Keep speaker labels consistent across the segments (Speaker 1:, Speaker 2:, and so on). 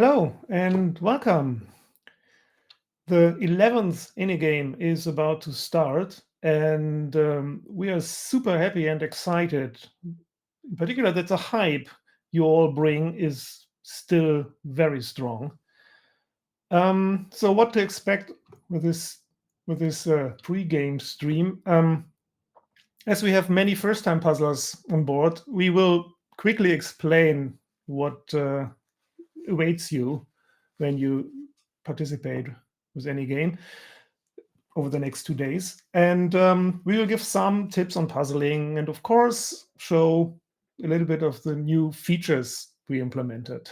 Speaker 1: Hello and welcome. The 11th enigame is about to start, and we are super happy and excited. In particular, that the hype you all bring is still very strong. So, what to expect with this pre-game stream? As we have many first-time puzzlers on board, we will quickly explain what awaits you when you participate with any game over the next 2 days. And we will give some tips on puzzling and, of course, show a little bit of the new features we implemented.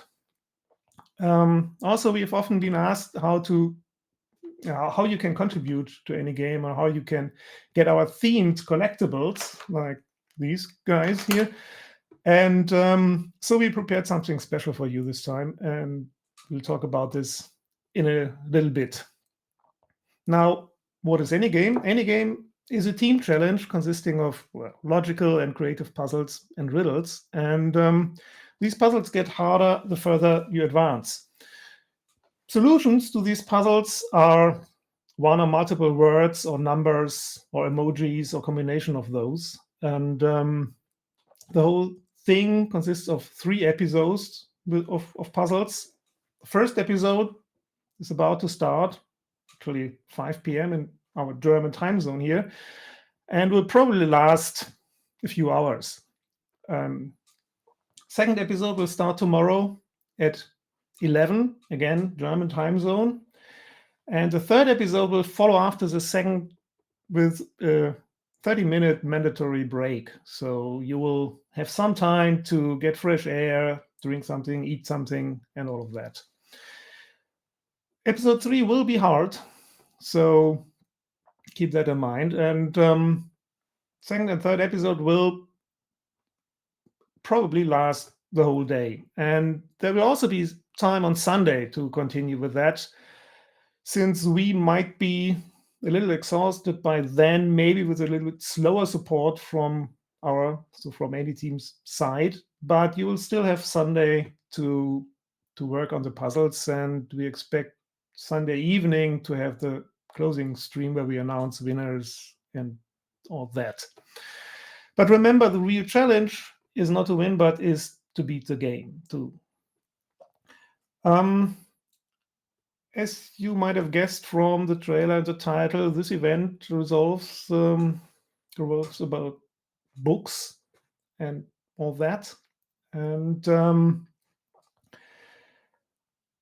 Speaker 1: Also, we have often been asked how you can contribute to any game or how you can get our themed collectibles like these guys here. And so we prepared something special for you this time, and we'll talk about this in a little bit. Now, what is any game? Any game is a team challenge consisting of logical and creative puzzles and riddles. And these puzzles get harder the further you advance. Solutions to these puzzles are one or multiple words or numbers or emojis or combination of those. And the whole thing consists of 3 episodes of puzzles. The first episode is about to start, actually 5 p.m. in our German time zone here, and will probably last a few hours. Second episode will start tomorrow at 11, again, German time zone. And the third episode will follow after the second with a 30-minute mandatory break. So you will have some time to get fresh air, drink something, eat something, and all of that. Episode 3 will be hard, so keep that in mind. And second and third episode will probably last the whole day. And there will also be time on Sunday to continue with that, since we might be a little exhausted by then, maybe with a little bit slower support from any team's side. But you will still have Sunday to work on the puzzles, and we expect Sunday evening to have the closing stream where we announce winners and all that. But remember, the real challenge is not to win, but is to beat the game too. As you might have guessed from the trailer and the title, this event revolves about books and all that. And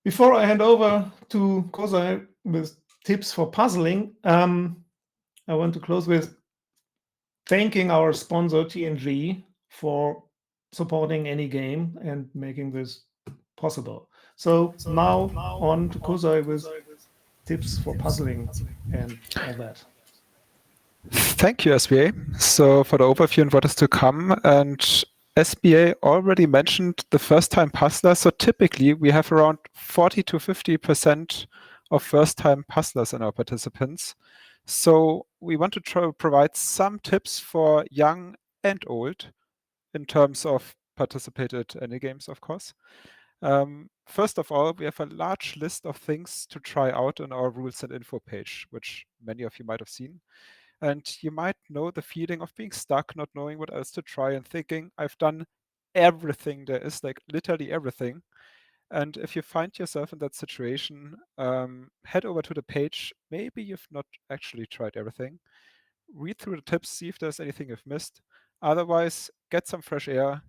Speaker 1: before I hand over to Kozai with tips for puzzling, I want to close with thanking our sponsor TNG for supporting any game and making this possible. So now on to Kozai with tips for puzzling and all that.
Speaker 2: Thank you, SBA. So for the overview and what is to come, and SBA already mentioned the first-time puzzler. So typically we have around 40 to 50% of first-time puzzlers in our participants. So we want to try to provide some tips for young and old in terms of participated any games, of course. First of all, we have a large list of things to try out on our rules and info page, which many of you might have seen. And you might know the feeling of being stuck, not knowing what else to try and thinking, I've done everything there is, like literally everything. And if you find yourself in that situation, head over to the page. Maybe you've not actually tried everything. Read through the tips, see if there's anything you've missed. Otherwise, get some fresh air,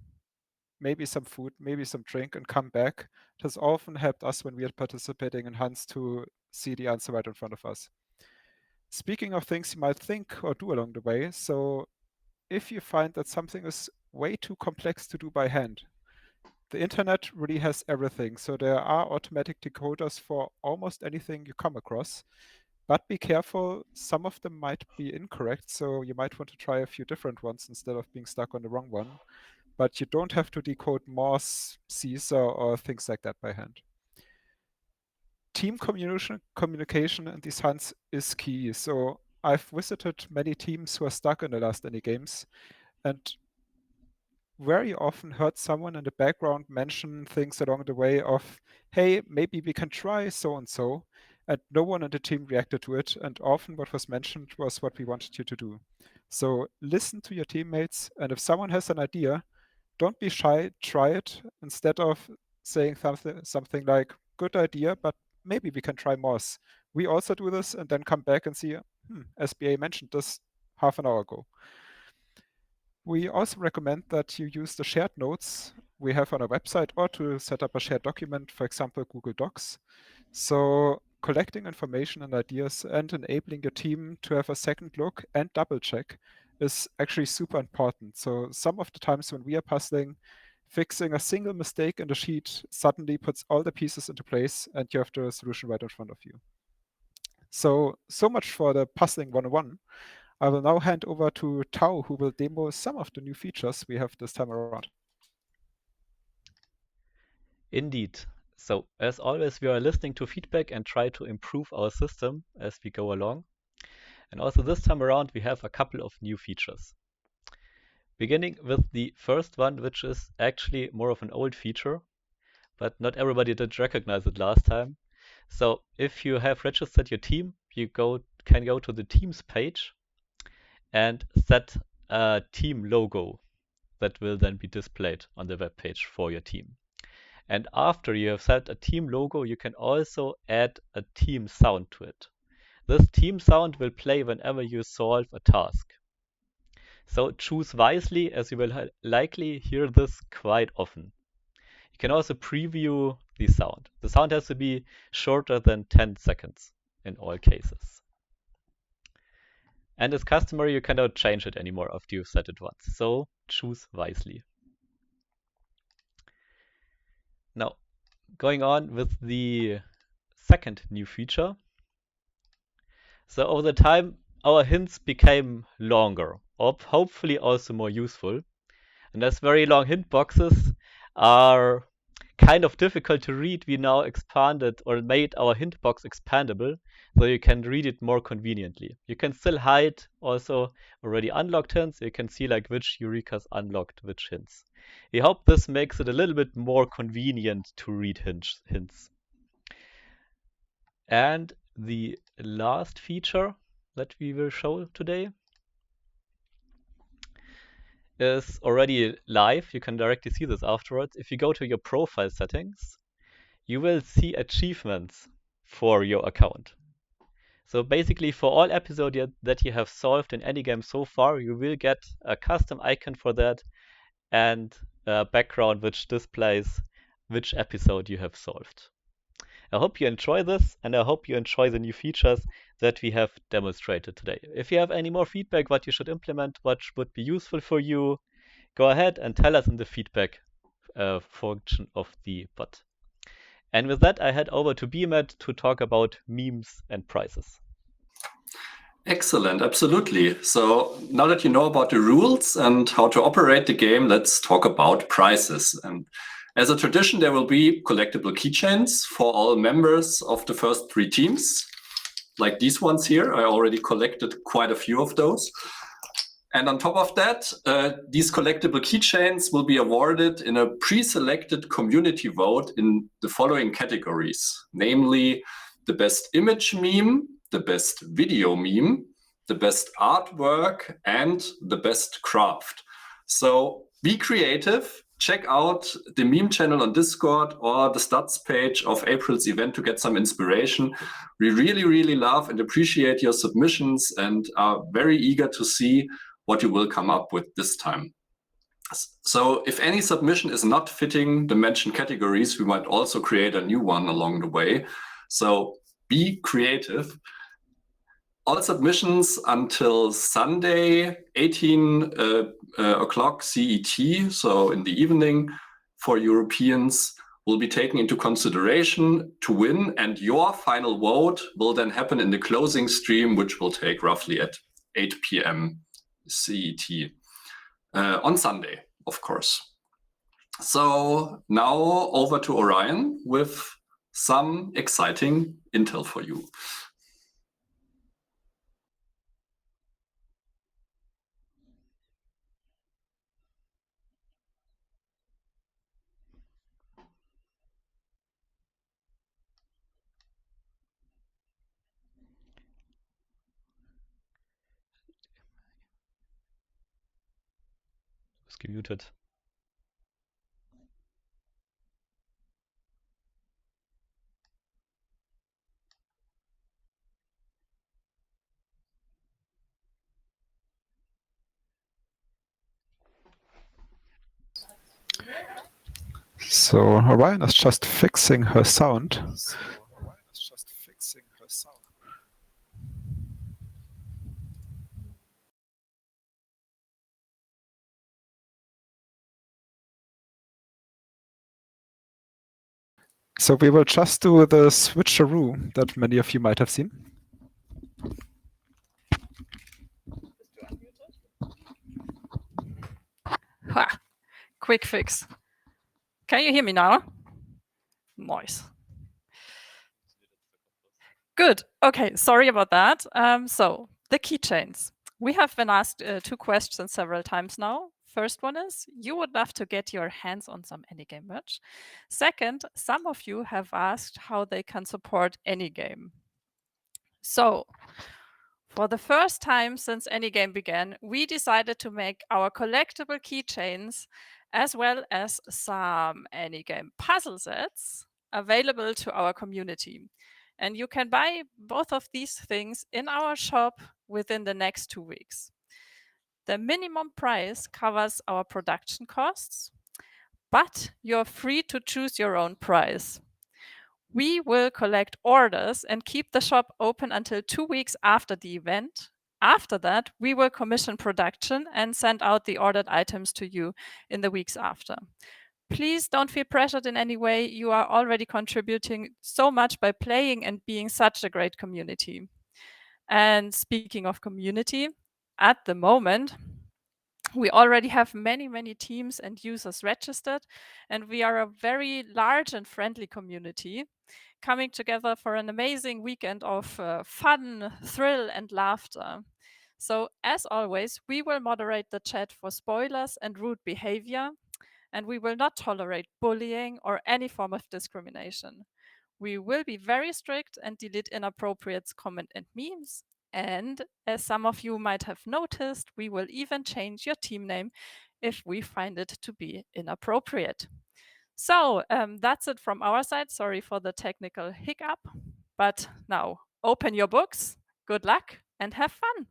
Speaker 2: maybe some food, maybe some drink, and come back. It has often helped us when we are participating in hunts to see the answer right in front of us. Speaking of things you might think or do along the way, so if you find that something is way too complex to do by hand, the internet really has everything. So there are automatic decoders for almost anything you come across. But be careful, some of them might be incorrect, so you might want to try a few different ones instead of being stuck on the wrong one. But you don't have to decode Morse, Caesar, or things like that by hand. Team communication in these hunts is key. So I've visited many teams who are stuck in the last any games, and very often heard someone in the background mention things along the way of, hey, maybe we can try so and so, and no one in the team reacted to it, and often what was mentioned was what we wanted you to do. So listen to your teammates, and if someone has an idea, don't be shy, try it, instead of saying something like, good idea, but maybe we can try more. We also do this, and then come back and see, SBA mentioned this half an hour ago. We also recommend that you use the shared notes we have on our website, or to set up a shared document, for example, Google Docs. So collecting information and ideas and enabling your team to have a second look and double check is actually super important. So some of the times when we are puzzling, fixing a single mistake in the sheet suddenly puts all the pieces into place and you have the solution right in front of you. So much for the puzzling 101. I will now hand over to Tao, who will demo some of the new features we have this time around.
Speaker 3: Indeed. So, as always, we are listening to feedback and try to improve our system as we go along. And also this time around, we have a couple of new features. Beginning with the first one, which is actually more of an old feature, but not everybody did recognize it last time. So if you have registered your team, you can go to the Teams page and set a team logo that will then be displayed on the web page for your team. And after you have set a team logo, you can also add a team sound to it. This team sound will play whenever you solve a task. So choose wisely, as you will likely hear this quite often. You can also preview the sound. The sound has to be shorter than 10 seconds in all cases. And as customary, you cannot change it anymore after you've set it once. So choose wisely. Now, going on with the second new feature. So over the time, our hints became longer, or hopefully also more useful. And as very long hint boxes are kind of difficult to read, we now expanded or made our hint box expandable so you can read it more conveniently. You can still hide also already unlocked hints. You can see like which Eurekas unlocked which hints. We hope this makes it a little bit more convenient to read hints. And the last feature that we will show today is already live. You can directly see this afterwards. If you go to your profile settings, you will see achievements for your account. So basically, for all episodes that you have solved in any game so far, you will get a custom icon for that and a background which displays which episode you have solved. I hope you enjoy this, and I hope you enjoy the new features that we have demonstrated today. If you have any more feedback, what you should implement, what would be useful for you, go ahead and tell us in the feedback function of the bot. And with that, I head over to BMAT to talk about memes and prices.
Speaker 4: Excellent, absolutely. So now that you know about the rules and how to operate the game, let's talk about prices. And as a tradition, there will be collectible keychains for all members of the first 3 teams, like these ones here. I already collected quite a few of those. And on top of that, these collectible keychains will be awarded in a pre-selected community vote in the following categories, namely the best image meme, the best video meme, the best artwork, and the best craft. So be creative. Check out the meme channel on Discord or the stats page of April's event to get some inspiration. We really, really love and appreciate your submissions and are very eager to see what you will come up with this time. So if any submission is not fitting the mentioned categories, we might also create a new one along the way. So be creative. All submissions until Sunday, 18 o'clock CET, so in the evening for Europeans, will be taken into consideration to win, and your final vote will then happen in the closing stream, which will take roughly at 8 p.m. CET on Sunday, of course. So now over to Orion with some exciting intel for you.
Speaker 3: Just muted.
Speaker 2: So Orion is just fixing her sound. So we will just do the switcheroo that many of you might have seen.
Speaker 5: Ha! Quick fix. Can you hear me now? Nice. Good. Okay, sorry about that. So the keychains. We have been asked 2 questions several times now. First one is, you would love to get your hands on some enigame merch. Second, some of you have asked how they can support enigame. So for the first time since enigame began, we decided to make our collectible keychains as well as some enigame puzzle sets available to our community. And you can buy both of these things in our shop within the next 2 weeks. The minimum price covers our production costs, but you're free to choose your own price. We will collect orders and keep the shop open until 2 weeks after the event. After that, we will commission production and send out the ordered items to you in the weeks after. Please don't feel pressured in any way. You are already contributing so much by playing and being such a great community. And speaking of community, at the moment, we already have many, many teams and users registered, and we are a very large and friendly community coming together for an amazing weekend of fun, thrill, and laughter. So, as always, we will moderate the chat for spoilers and rude behavior, and we will not tolerate bullying or any form of discrimination. We will be very strict and delete inappropriate comments and memes. And as some of you might have noticed, we will even change your team name if we find it to be inappropriate. So that's it from our side. Sorry for the technical hiccup. But now open your books, good luck, and have fun.